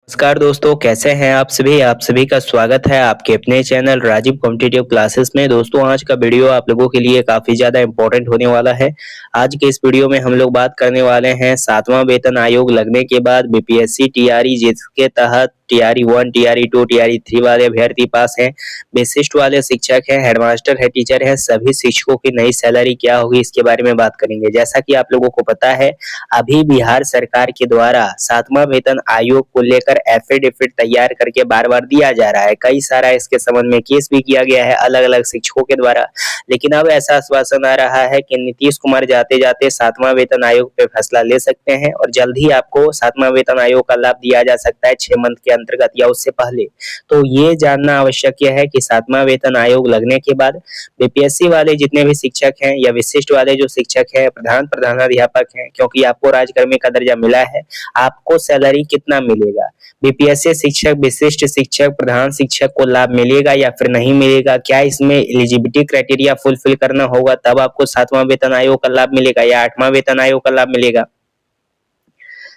नमस्कार दोस्तों, कैसे हैं आप सभी का स्वागत है आपके अपने चैनल राजीव कॉम्पिटिटिव क्लासेस में। दोस्तों, आज का वीडियो आप लोगों के लिए काफी ज्यादा इम्पोर्टेंट होने वाला है। आज के इस वीडियो में हम लोग बात करने वाले हैं 7वां वेतन आयोग लगने के बाद बीपीएससी टीआरई, जिसके तहत टीआरई 1, टीआरई 2, टीआरई 3 वाले अभ्यर्थी पास हैं, विशिष्ट वाले शिक्षक हैं, हेडमास्टर है, टीचर है, सभी शिक्षकों की नई सैलरी क्या होगी इसके बारे में बात करेंगे। जैसा कि आप लोगों को पता है, अभी बिहार सरकार के द्वारा 7वां वेतन आयोग को लेकर एफिडेविट तैयार करके बार-बार दिया जा रहा है। कई सारा इसके संबंध में केस भी किया गया है अलग-अलग शिक्षकों के द्वारा, लेकिन अब ऐसा आश्वासन आ रहा है कि नीतीश कुमार जाते-जाते 7वां वेतन आयोग पे फैसला ले सकते हैं और जल्द ही आपको 7वां वेतन आयोग का लाभ दिया जा सकता है 6 मंथ के अंतर्गत या उससे पहले। तो ये जानना आवश्यक है कि 7वां वेतन आयोग लगने के बाद बीपीएससी वाले जितने भी शिक्षक हैं या विशिष्ट वाले जो शिक्षक हैं, प्रधानाध्यापक हैं, क्योंकि आपको राजकर्मी का दर्जा मिला है, आपको सैलरी कितना मिलेगा? बीपीएससी शिक्षक, विशिष्ट शिक्षक, प्रधान शिक्षक को लाभ मिलेगा या फिर नहीं मिलेगा? क्या इसमें एलिजिबिलिटी क्राइटेरिया फुलफिल करना होगा तब आपको 7वां वेतन आयोग का लाभ मिलेगा या 8वां वेतन आयोग का लाभ मिलेगा?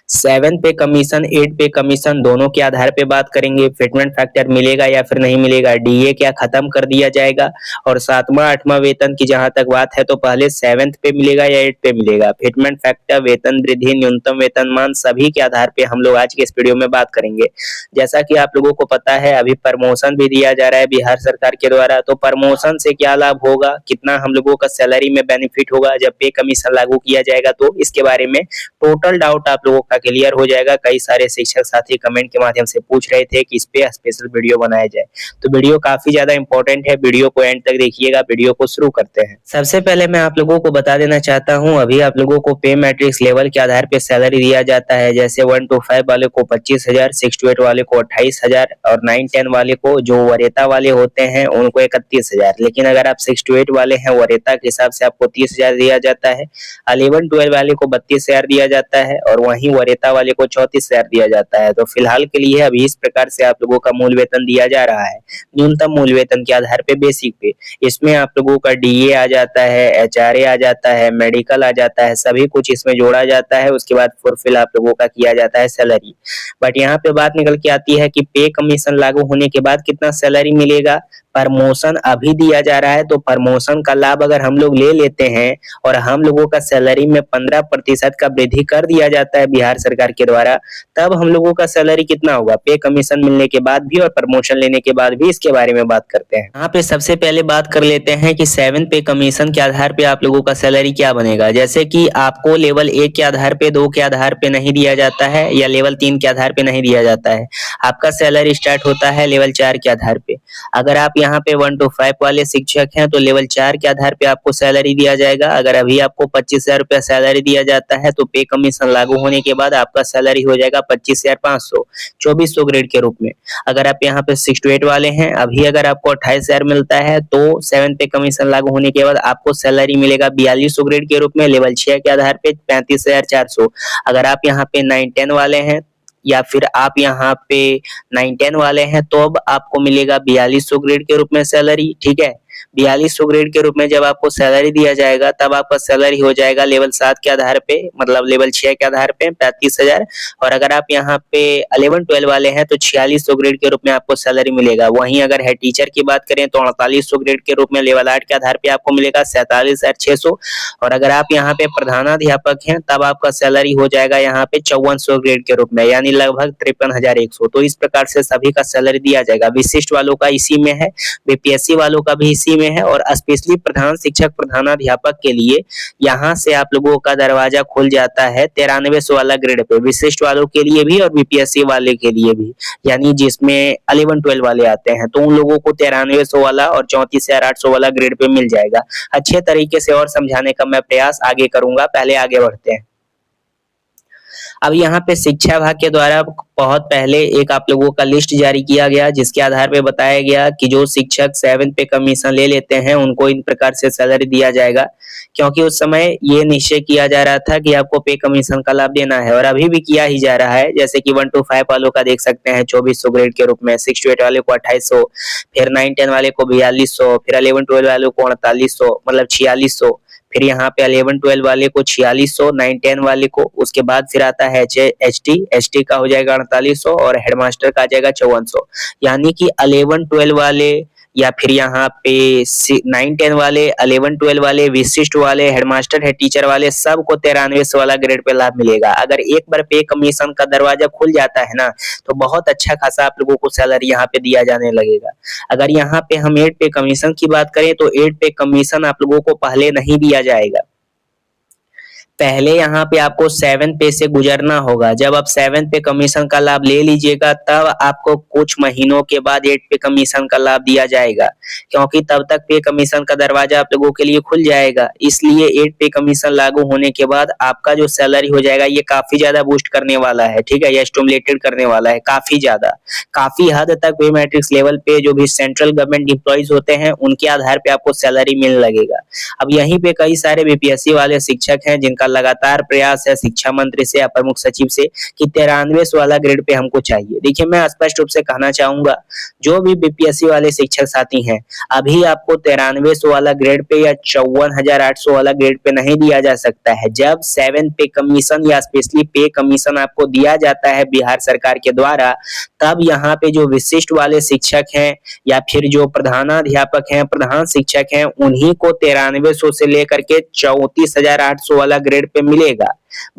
7 पे कमीशन, 8 पे कमीशन दोनों के आधार पे बात करेंगे। फिटमेंट फैक्टर मिलेगा या फिर नहीं मिलेगा? डीए क्या खत्म कर दिया जाएगा? और 7वां 8वां वेतन की जहां तक बात है तो पहले 7th पे मिलेगा या 8 पे मिलेगा? फिटमेंट फैक्टर, वेतन वृद्धि, न्यूनतम वेतनमान, सभी के आधार पे हम लोग आज के इस वीडियो में बात करेंगे। जैसा कि आप लोगों को पता है, अभी प्रमोशन भी दिया जा रहा है बिहार सरकार के द्वारा, तो प्रमोशन से क्या लाभ होगा, कितना हम लोगों का सैलरी में बेनिफिट होगा जब पे कमीशन लागू किया जाएगा, तो इसके बारे में टोटल डाउट आप लोगों का क्लियर हो जाएगा। कई सारे शिक्षक साथी कमेंट के माध्यम से पूछ रहे थे कि इस पे स्पेशल वीडियो बनाया जाए, तो वीडियो काफी ज्यादा इंपॉर्टेंट है। वीडियो को एंड तक देखिएगा। वीडियो को शुरू करते हैं। सबसे पहले मैं आप लोगों को बता देना चाहता हूं, अभी आप लोगों को पे मैट्रिक्स लेवल के आधार पे सैलरी दिया जाता है। जैसे 1 to 5 वाले को 25,000, 6 to 8 वाले को 28,000 और 9, 10 वाले को, जो वरीयता वाले होते हैं, उनको 31,000। लेकिन अगर आप 6 to 8 वाले हैं, वरीयता के हिसाब से आपको 30,000 दिया जाता है। 11, 12 वाले को 32,000 दिया जाता है और वहीं वरीयता वाले को 34,000 दिया जाता है। तो फिलहाल के लिए अभी इस प्रकार से आप लोगों का मूल वेतन दिया जा रहा है, न्यूनतम मूल वेतन के आधार पे, बेसिक पे। इसमें आप लोगों का डीए आ जाता है, एचआरए आ जाता है, मेडिकल आ जाता है, सभी कुछ इसमें जोड़ा जाता है। उसके बाद फुलफिल आप लोगों का किया जाता है सैलरी। बट यहाँ पे बात निकल के आती है कि पे कमीशन लागू होने के बाद कितना सैलरी मिलेगा। प्रमोशन अभी दिया जा रहा है, तो प्रमोशन का लाभ अगर हम लोग ले लेते हैं और हम लोगों का सैलरी में 15% का वृद्धि कर दिया जाता है बिहार सरकार के द्वारा, तब हम लोगों का सैलरी कितना होगा पे कमीशन मिलने के बाद भी और प्रमोशन लेने के बाद भी, इसके बारे में बात करते हैं। यहाँ पे सबसे पहले बात कर लेते हैं कि 7 पे कमीशन के आधार पे आप लोगों का सैलरी क्या बनेगा। जैसे कि आपको लेवल 1 के आधार पे, 2 के आधार पे नहीं दिया जाता है या लेवल 3 के आधार पे नहीं दिया जाता है। आपका सैलरी स्टार्ट होता है लेवल 4 के आधार पे। अगर आप यहाँ पे 1 to 5 वाले शिक्षक हैं तो लेवल 4 के आधार पे आपको सैलरी दिया जाएगा। अगर अभी आपको 25,000 रुपया सैलरी दिया जाता है तो पे कमीशन लागू होने के बाद आपका सैलरी हो जाएगा 25,500, 2400 ग्रेड के रूप में। अगर आप यहाँ पे 6 to 8 वाले हैं, अभी अगर आपको 28,000 मिलता है तो 7 पे कमीशन लागू होने के बाद आपको सैलरी मिलेगा 4200 ग्रेड के रूप में। लेवल 6 के आधार पे 35,400। अगर आप यहाँ पे 9, 10 वाले हैं या फिर आप यहाँ पे 9, 10 वाले हैं तो अब आपको मिलेगा 4200 ग्रेड के रूप में सैलरी। ठीक है, 4200 ग्रेड के रूप में जब आपको सैलरी दिया जाएगा तब आपका सैलरी हो जाएगा लेवल 7 के आधार पे, मतलब लेवल 6 के आधार पे 35,000। और अगर आप यहाँ पे 11, 12 वाले हैं तो 4600 ग्रेड के रूप में आपको सैलरी मिलेगा। वहीं अगर हेड टीचर की बात करें तो 4800 ग्रेड के रूप में लेवल 8 के आधार पे आपको मिलेगा 47,600। और अगर आप यहाँ पे प्रधानाध्यापक हैं तब आपका सैलरी हो जाएगा यहाँ पे 5400 ग्रेड के रूप में, यानी लगभग 53,100। तो इस प्रकार से सभी का सैलरी दिया जाएगा। विशिष्ट वालों का इसी में है, बीपीएससी वालों का भी इसी में है और स्पेशली प्रधान शिक्षक, प्रधानाध्यापक के लिए यहाँ से आप लोगों का दरवाजा खुल जाता है 9300 वाला ग्रेड पे, विशिष्ट वालों के लिए भी और बीपीएससी वाले के लिए भी, यानी जिसमें 11, 12 वाले आते हैं तो उन लोगों को 9300 वाला और 34,800 वाला ग्रेड पे मिल जाएगा। अच्छे तरीके से और समझाने का मैं प्रयास आगे करूंगा, पहले आगे बढ़ते हैं। अब यहाँ पे शिक्षा विभाग के द्वारा बहुत पहले एक आप लोगों का लिस्ट जारी किया गया, जिसके आधार पे बताया गया कि जो शिक्षक 7 पे कमीशन ले लेते हैं उनको इन प्रकार से सैलरी दिया जाएगा, क्योंकि उस समय ये निश्चय किया जा रहा था कि आपको पे कमीशन का लाभ देना है और अभी भी किया ही जा रहा है। जैसे कि 1 to 5 वालों का देख सकते हैं 2400 ग्रेड के रूप में, 6 to 8 वाले को 2800, फिर 9, 10 वाले को 4200, फिर 11, 12 वालों को 4800 मतलब 4600, फिर यहाँ पे 11-12 वाले को 4600, 9-10 वाले को, उसके बाद फिर आता है एसटी का हो जाएगा 4800 और हेडमास्टर का आ जाएगा 5400। यानी कि 11-12 वाले या फिर यहाँ पे 9-10 वाले, 11-12 वाले, विशिष्ट वाले, हेडमास्टर हेड टीचर वाले सबको 9300 वाला ग्रेड पे लाभ मिलेगा। अगर एक बार पे कमीशन का दरवाजा खुल जाता है ना तो बहुत अच्छा खासा आप लोगों को सैलरी यहाँ पे दिया जाने लगेगा। अगर यहाँ पे हम एड पे कमीशन की बात करें तो एड पे कमीशन आप लोगों को पहले नहीं दिया जाएगा। पहले यहाँ पे आपको 7 पे से गुजरना होगा। जब आप 7 पे कमीशन का लाभ ले लीजिएगा तब आपको कुछ महीनों के बाद 8 पे कमीशन का लाभ दिया जाएगा, क्योंकि तब तक पे कमीशन का दरवाजा आप लोगों के लिए खुल जाएगा। इसलिए 8 पे कमीशन लागू होने के बाद आपका जो सैलरी हो जाएगा ये काफी ज्यादा बूस्ट करने वाला है, ठीक है, या स्टिमुलेटेड करने वाला है काफी ज्यादा। काफी हद तक पे मैट्रिक्स लेवल पे जो भी सेंट्रल गवर्नमेंट एम्प्लॉइज होते हैं उनके आधार पे आपको सैलरी मिलने लगेगा। अब यहीं पे कई सारे बीपीएससी वाले शिक्षक हैं जिनका लगातार प्रयास है शिक्षा मंत्री से या प्रमुख सचिव से कि 93 वाला ग्रेड पे हमको चाहिए। देखिए मैं स्पष्ट रूप से कहना चाहूंगा, जो भी बीपीएससी वाले शिक्षक साथी हैं अभी आपको 93 वाला ग्रेड पे या 54,800 वाला ग्रेड पे नहीं दिया जा सकता है। जब 7 पे कमीशन या स्पेशली पे कमीशन आपको दिया जाता है बिहार सरकार के द्वारा, तब यहाँ पे जो विशिष्ट वाले शिक्षक हैं या फिर जो प्रधानाध्यापक हैं, प्रधान शिक्षक हैं, उन्हीं को 9300 से लेकर के 34,800 वाला ग्रेड पे मिलेगा।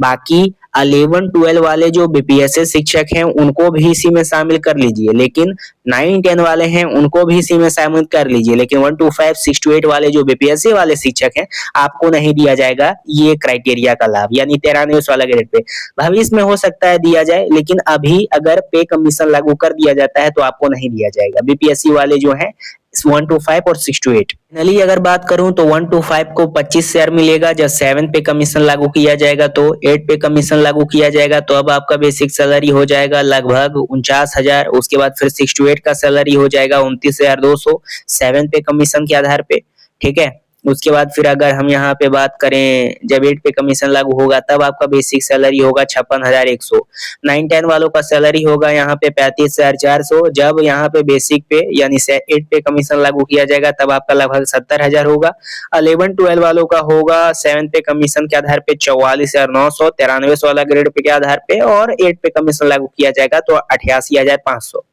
बाकी 11-12 वाले जो बीपीएससी शिक्षक हैं उनको भी इसी में शामिल कर लीजिए, लेकिन 9-10 वाले हैं उनको भी इसी में शामिल कर लीजिए, लेकिन 1 to 5, 6 to 8 वाले जो बीपीएससी वाले शिक्षक हैं आपको नहीं दिया जाएगा ये क्राइटेरिया का लाभ, यानी 93 वाला ग्रेड पे। भविष्य में हो सकता है दिया जाए, लेकिन अभी अगर पे कमीशन लागू कर दिया जाता है तो आपको नहीं दिया जाएगा। बीपीएससी वाले जो हैं 1 to 5 और 6 to 8। फाइनली अगर बात करूं तो 1 to 5 को 25 शेयर मिलेगा। जब 7 पे कमीशन लागू किया जाएगा तो 8 पे कमीशन लागू किया जाएगा तो अब आपका बेसिक सैलरी हो जाएगा लगभग 49,000। उसके बाद फिर 6 to 8 का सैलरी हो जाएगा 29,200 7 पे कमीशन के आधार पे, ठीक है। उसके बाद फिर अगर हम यहाँ पे बात करें जब 8 पे कमीशन लागू होगा तब आपका बेसिक सैलरी होगा 56,100। 9-10 वालों का सैलरी होगा यहाँ पे 35,400। जब यहाँ पे बेसिक पे यानी 8 पे कमीशन लागू किया जाएगा तब आपका लगभग 70,000 होगा। 11-12 वालों का होगा 7 पे कमीशन के आधार पे 44,900 93 वाला ग्रेड पे के आधार पे, और 8 पे कमीशन लागू किया जाएगा तो 88,500।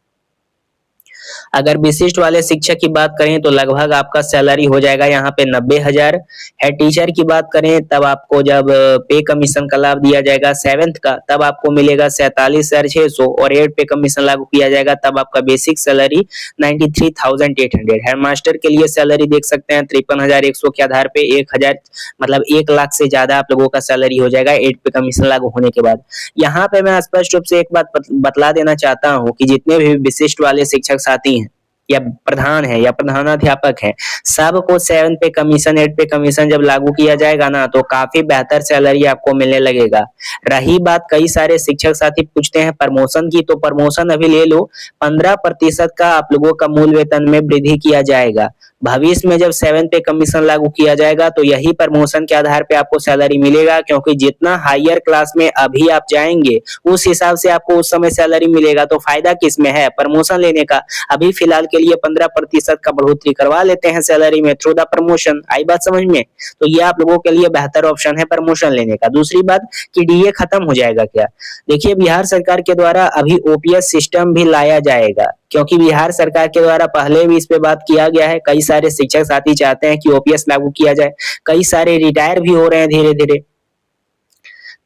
अगर विशिष्ट वाले शिक्षक की बात करें तो लगभग आपका सैलरी हो जाएगा यहाँ पे 90,000। हेड टीचर की बात करें तब आपको जब पे कमीशन का लाभ दिया जाएगा 7th का तब आपको मिलेगा 47,600, और 8 पे कमीशन लागू किया जाएगा तब आपका बेसिक सैलरी 93,800। हेडमास्टर के लिए सैलरी देख सकते हैं 53,100 के आधार पे 1,000 मतलब 1 लाख से ज्यादा आप लोगों का सैलरी हो जाएगा 8 पे कमीशन लागू होने के बाद। यहाँ पे मैं स्पष्ट रूप से एक बात बतला देना चाहता हूँ कि जितने भी विशिष्ट वाले शिक्षक साथी हैं या प्रधान है या प्रधानाध्यापक है, सबको 7 पे कमीशन 8 पे कमीशन जब लागू किया जाएगा ना तो काफी बेहतर सैलरी आपको मिलने लगेगा। रही बात कई सारे शिक्षक साथी पूछते हैं प्रमोशन की, तो प्रमोशन अभी ले लो 15% का आप लोगों का मूल वेतन में वृद्धि किया जाएगा। भविष्य में जब 7 पे कमीशन लागू किया जाएगा तो यही प्रमोशन के आधार पे आपको सैलरी मिलेगा, क्योंकि जितना हायर क्लास में अभी आप जाएंगे उस हिसाब से आपको उस समय सैलरी मिलेगा। तो फायदा किसमें है प्रमोशन लेने का? अभी फिलहाल के लिए 15% का बढ़ोतरी करवा लेते हैं सैलरी में थ्रू द प्रमोशन। आई बात समझ में? तो ये आप लोगों के लिए बेहतर ऑप्शन है प्रमोशन लेने का। दूसरी बात कि डीए खत्म हो जाएगा क्या? देखिए बिहार सरकार के द्वारा अभी ओपीएस सिस्टम भी लाया जाएगा, क्योंकि बिहार सरकार के द्वारा पहले भी इस पे बात किया गया है। कई सारे शिक्षक साथी चाहते हैं कि ओपीएस लागू किया जाए, कई सारे रिटायर भी हो रहे हैं धीरे धीरे।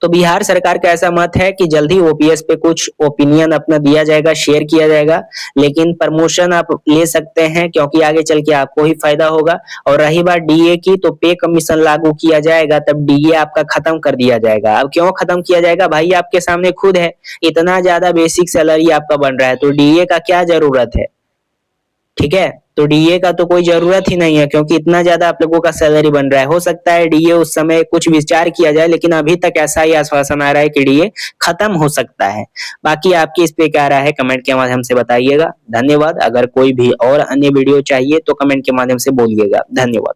तो बिहार सरकार का ऐसा मत है कि जल्दी ओपीएस पे कुछ ओपिनियन अपना दिया जाएगा, शेयर किया जाएगा। लेकिन प्रमोशन आप ले सकते हैं क्योंकि आगे चल के आपको ही फायदा होगा। और रही बात डीए की, तो पे कमीशन लागू किया जाएगा तब डीए आपका खत्म कर दिया जाएगा। अब क्यों खत्म किया जाएगा? भाई आपके सामने खुद है, इतना ज्यादा बेसिक सैलरी आपका बन रहा है तो डीए का क्या जरूरत है? ठीक है, तो डीए का तो कोई जरूरत ही नहीं है, क्योंकि इतना ज्यादा आप लोगों का सैलरी बन रहा है। हो सकता है डीए उस समय कुछ विचार किया जाए, लेकिन अभी तक ऐसा ही आश्वासन आ रहा है कि डीए खत्म हो सकता है। बाकी आपकी इस पे क्या राय है कमेंट के माध्यम से बताइएगा। धन्यवाद। अगर कोई भी और अन्य वीडियो चाहिए तो कमेंट के माध्यम से बोलिएगा। धन्यवाद।